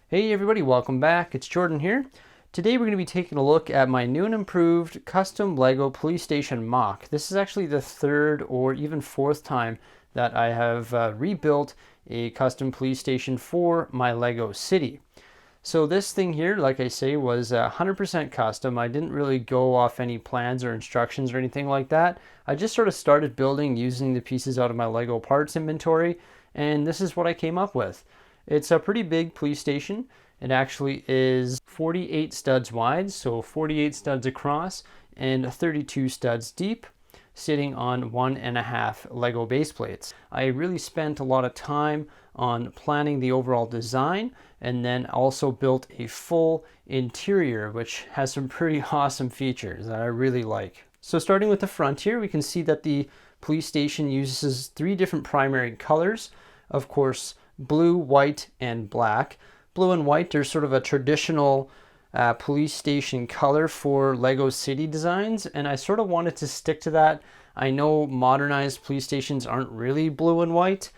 Hey everybody, welcome back. It's Jordan here. Today we're going to be taking a look at my new and improved custom Lego police station MOC. This is actually the third or even fourth time that I have rebuilt a custom police station for my Lego city. So this thing here, like I say, was 100% custom. I didn't really go off any plans or instructions or anything like that. I just sort of started building using the pieces out of my Lego parts inventory, and this is what I came up with. It's a pretty big police station. It actually is 48 studs wide, so 48 studs across and 32 studs deep, sitting on 1.5 Lego base plates. I really spent a lot of time on planning the overall design and then also built a full interior which has some pretty awesome features that I really like. So starting with the front here, we can see that the police station uses 3 different primary colors. Of course, blue, white, and black. Blue and white are sort of a traditional police station color for Lego city designs, and I sort of wanted to stick to that. I know modernized police stations aren't really blue and white,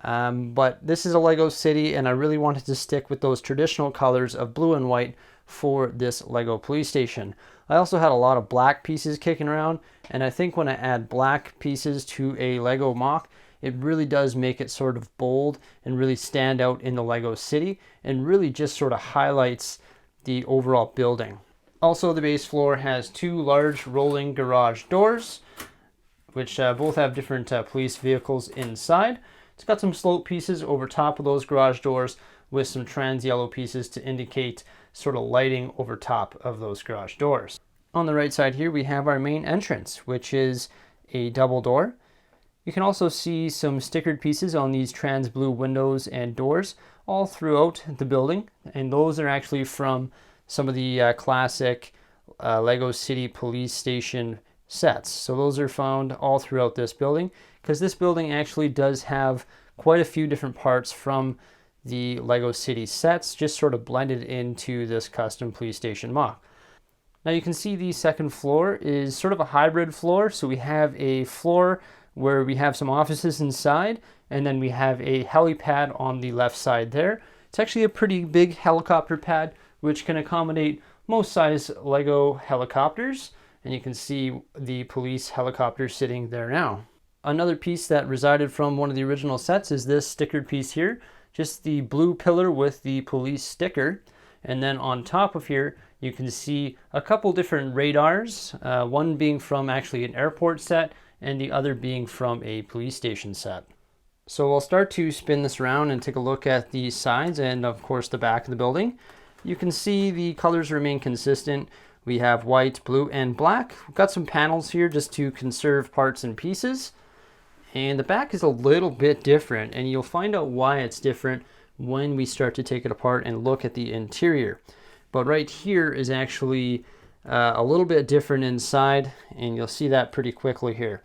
but this is a Lego city, and I really wanted to stick with those traditional colors of blue and white for this Lego police station. I also had a lot of black pieces kicking around, and I think when I add black pieces to a Lego MOC, it really does make it sort of bold and really stand out in the Lego city and really just sort of highlights the overall building. Also, the base floor has 2 large rolling garage doors, which both have different police vehicles inside. It's got some slope pieces over top of those garage doors with some trans yellow pieces to indicate sort of lighting over top of those garage doors. On the right side here, we have our main entrance, which is a double door. You can also see some stickered pieces on these trans blue windows and doors all throughout the building, and those are actually from some of the classic Lego City Police Station sets. So those are found all throughout this building, because this building actually does have quite a few different parts from the Lego City sets, just sort of blended into this custom police station MOC. Now you can see the second floor is sort of a hybrid floor, so we have a floor where we have some offices inside, and then we have a helipad on the left side there. It's actually a pretty big helicopter pad, which can accommodate most size Lego helicopters, and you can see the police helicopter sitting there now. Another piece that resided from one of the original sets is this stickered piece here, just the blue pillar with the police sticker, and then on top of here you can see a couple different radars, one being from actually an airport set, and the other being from a police station set. So we'll start to spin this around and take a look at the sides and of course the back of the building. You can see the colors remain consistent. We have white, blue, and black. We've got some panels here just to conserve parts and pieces. And the back is a little bit different, and you'll find out why it's different when we start to take it apart and look at the interior. But right here is actually a little bit different inside, and you'll see that pretty quickly here.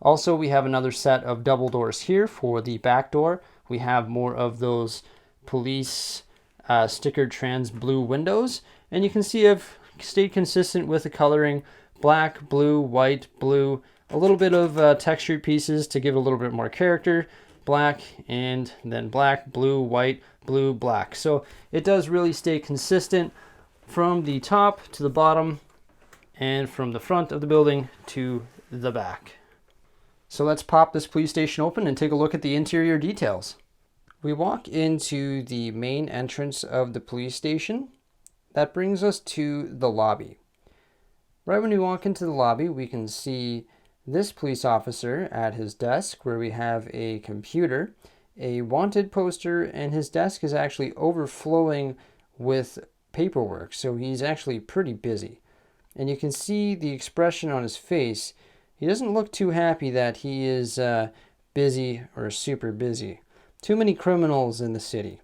Also, we have another set of double doors here for the back door. We have more of those police stickered trans blue windows, and you can see I've stayed consistent with the coloring: black, blue, white, blue, a little bit of textured pieces to give a little bit more character, black, and then black, blue, white, blue, black. So it does really stay consistent from the top to the bottom and from the front of the building to the back. So let's pop this police station open and take a look at the interior details. We walk into the main entrance of the police station. That brings us to the lobby. Right when we walk into the lobby, we can see this police officer at his desk where we have a computer, a wanted poster, and his desk is actually overflowing with paperwork, so he's actually pretty busy. And you can see the expression on his face. He doesn't look too happy that he is busy or super busy. Too many criminals in the city.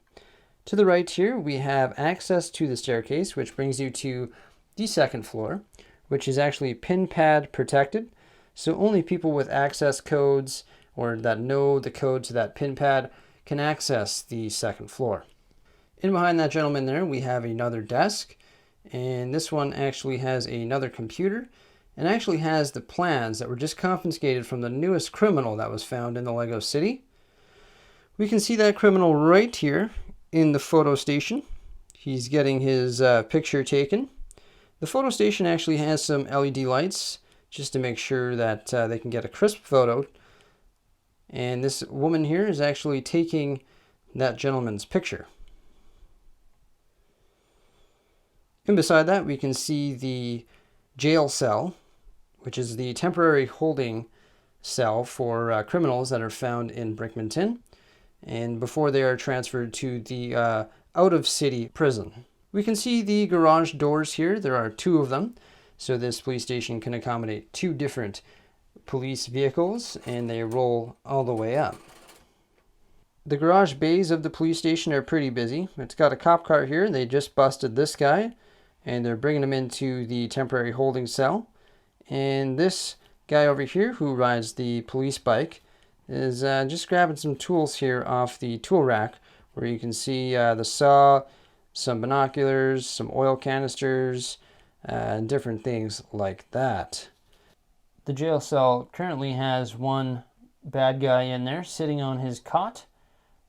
To the right here, we have access to the staircase, which brings you to the second floor, which is actually pin pad protected. So only people with access codes or that know the code to that pin pad can access the second floor. In behind that gentleman there, we have another desk, and this one actually has another computer and actually has the plans that were just confiscated from the newest criminal that was found in the Lego City. We can see that criminal right here in the photo station. He's getting his picture taken. The photo station actually has some LED lights just to make sure that they can get a crisp photo. And this woman here is actually taking that gentleman's picture. And beside that, we can see the jail cell, which is the temporary holding cell for criminals that are found in Brickmanton, and before they are transferred to the out-of-city prison. We can see the garage doors here. There are 2 of them, so this police station can accommodate 2 different police vehicles, and they roll all the way up. The garage bays of the police station are pretty busy. It's got a cop car here. They just busted this guy, and they're bringing him into the temporary holding cell. And this guy over here who rides the police bike is just grabbing some tools here off the tool rack, where you can see the saw, some binoculars, some oil canisters, and different things like that. The jail cell currently has 1 bad guy in there sitting on his cot.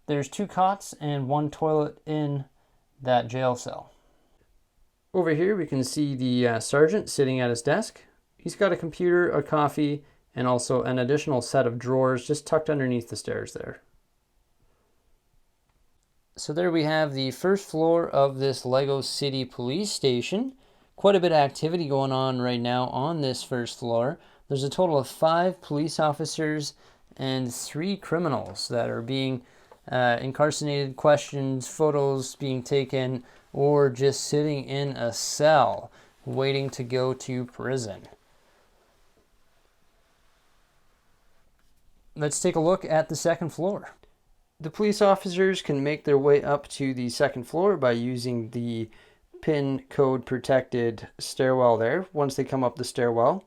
There's 2 cots and 1 toilet in that jail cell. Over here we can see the sergeant sitting at his desk. He's got a computer, a coffee, and also an additional set of drawers just tucked underneath the stairs there. So there we have the first floor of this Lego City police station. Quite a bit of activity going on right now on this first floor. There's a total of 5 police officers and 3 criminals that are being incarcerated, questions, photos being taken, or just sitting in a cell waiting to go to prison. Let's take a look at the second floor. The police officers can make their way up to the second floor by using the PIN code protected stairwell there. Once they come up the stairwell,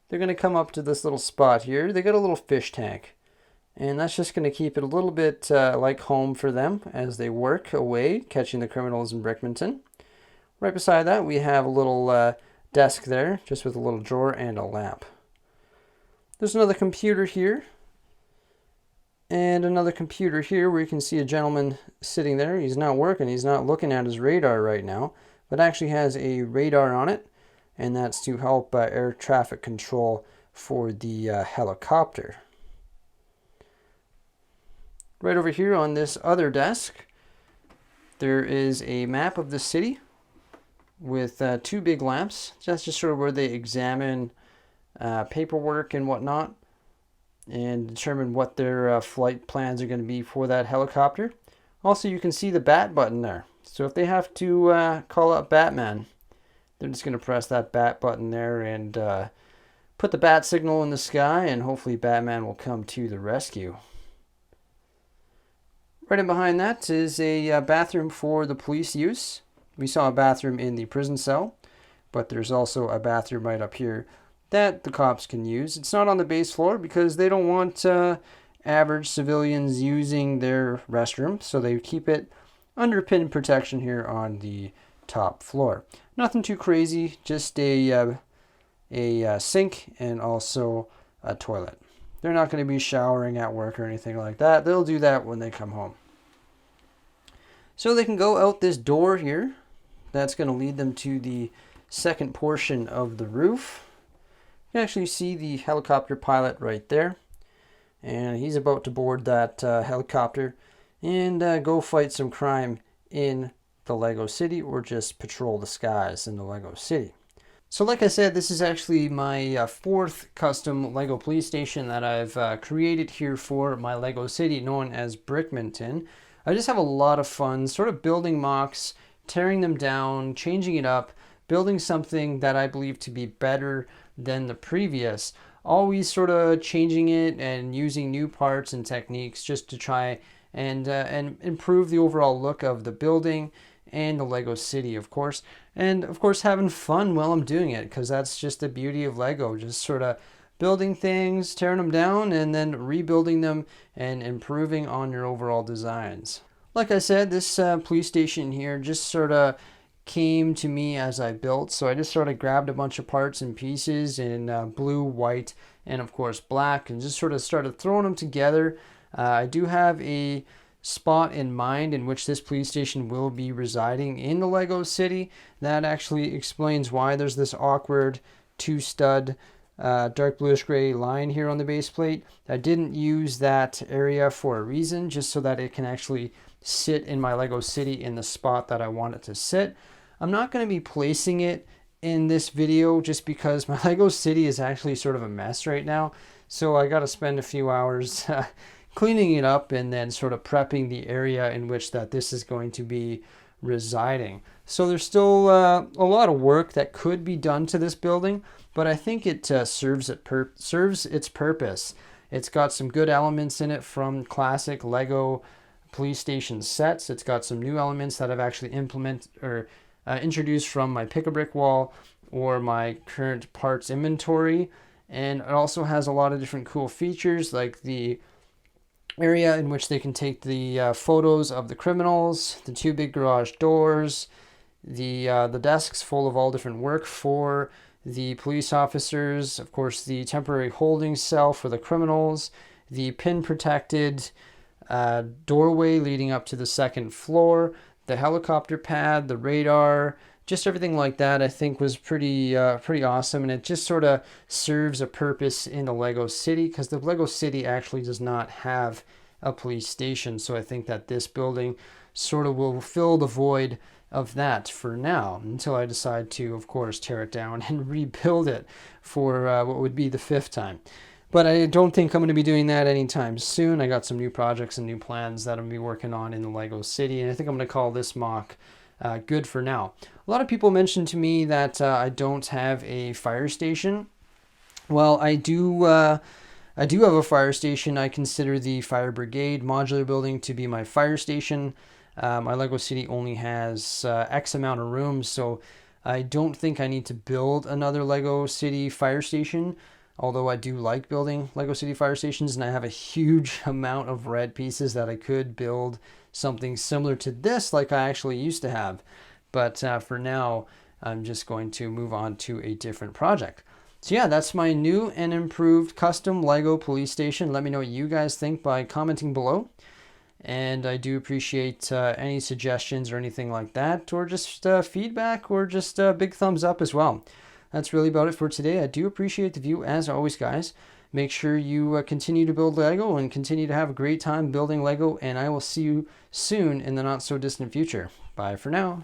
they're going to come up to this little spot here. They got a little fish tank, and that's just going to keep it a little bit like home for them as they work away catching the criminals in Brickmanton. Right beside that, we have a little desk there, just with a little drawer and a lamp. There's another computer here, and another computer here where you can see a gentleman sitting there. He's not working, he's not looking at his radar right now, but actually has a radar on it, and that's to help air traffic control for the helicopter. Right over here on this other desk, there is a map of the city with 2 big lamps. That's just sort of where they examine paperwork and whatnot and determine what their flight plans are going to be for that helicopter. Also, you can see the bat button there. So if they have to call up Batman, they're just going to press that bat button there and put the bat signal in the sky, and hopefully Batman will come to the rescue. Right in behind that is a bathroom for the police use. We saw a bathroom in the prison cell, but there's also a bathroom right up here that the cops can use. It's not on the base floor because they don't want average civilians using their restroom, so they keep it under PIN protection here on the top floor. Nothing too crazy, just a sink and also a toilet. They're not going to be showering at work or anything like that. They'll do that when they come home. So they can go out this door here. That's going to lead them to the second portion of the roof. You can actually see the helicopter pilot right there. And he's about to board that helicopter and go fight some crime in the Lego City, or just patrol the skies in the Lego City. So like I said, this is actually my 4th custom Lego police station that I've created here for my Lego City, known as Brickmanton. I just have a lot of fun sort of building mocks, tearing them down, changing it up, building something that I believe to be better than the previous. Always sort of changing it and using new parts and techniques just to try and improve the overall look of the building and the Lego City, of course. And of course having fun while I'm doing it, because that's just the beauty of Lego, just sort of building things, tearing them down, and then rebuilding them and improving on your overall designs. Like I said, this police station here just sort of came to me as I built, so I just sort of grabbed a bunch of parts and pieces in blue, white, and of course black, and just sort of started throwing them together. I do have a spot in mind in which this police station will be residing in the Lego City. That actually explains why there's this awkward two-stud dark bluish gray line here on the base plate. I didn't use that area for a reason, just so that it can actually sit in my Lego City in the spot that I want it to sit. I'm not going to be placing it in this video just because my Lego City is actually sort of a mess right now. So I got to spend a few hours cleaning it up and then sort of prepping the area in which that this is going to be residing. So there's still a lot of work that could be done to this building, but I think it serves its purpose. It's got some good elements in it from classic Lego police station sets. It's got some new elements that I've actually introduced from my Pick-a-Brick wall or my current parts inventory. And it also has a lot of different cool features, like the area in which they can take the photos of the criminals, the two big garage doors, the desks full of all different work for the police officers, of course the temporary holding cell for the criminals, the pin protected doorway leading up to the second floor, the helicopter pad, the radar, just everything like that I think was pretty awesome, and it just sort of serves a purpose in the Lego City because the Lego City actually does not have a police station. So I think that this building sort of will fill the void of that for now until I decide to, of course, tear it down and rebuild it for what would be the 5th time. But I don't think I'm going to be doing that anytime soon. I got some new projects and new plans that I'm going to be working on in the Lego City, and I think I'm going to call this mock good for now. A lot of people mentioned to me that I don't have a fire station. Well, I do have a fire station. I consider the Fire Brigade modular building to be my fire station. My Lego City only has X amount of rooms, so I don't think I need to build another Lego City fire station, although I do like building Lego City fire stations, and I have a huge amount of red pieces that I could build something similar to this like I actually used to have. But for now, I'm just going to move on to a different project. So yeah, that's my new and improved custom Lego police station. Let me know what you guys think by commenting below. And I do appreciate any suggestions or anything like that, or just feedback, or just a big thumbs up as well. That's really about it for today. I do appreciate the view as always, guys. Make sure you continue to build Lego and continue to have a great time building Lego, and I will see you soon in the not so distant future. Bye for now.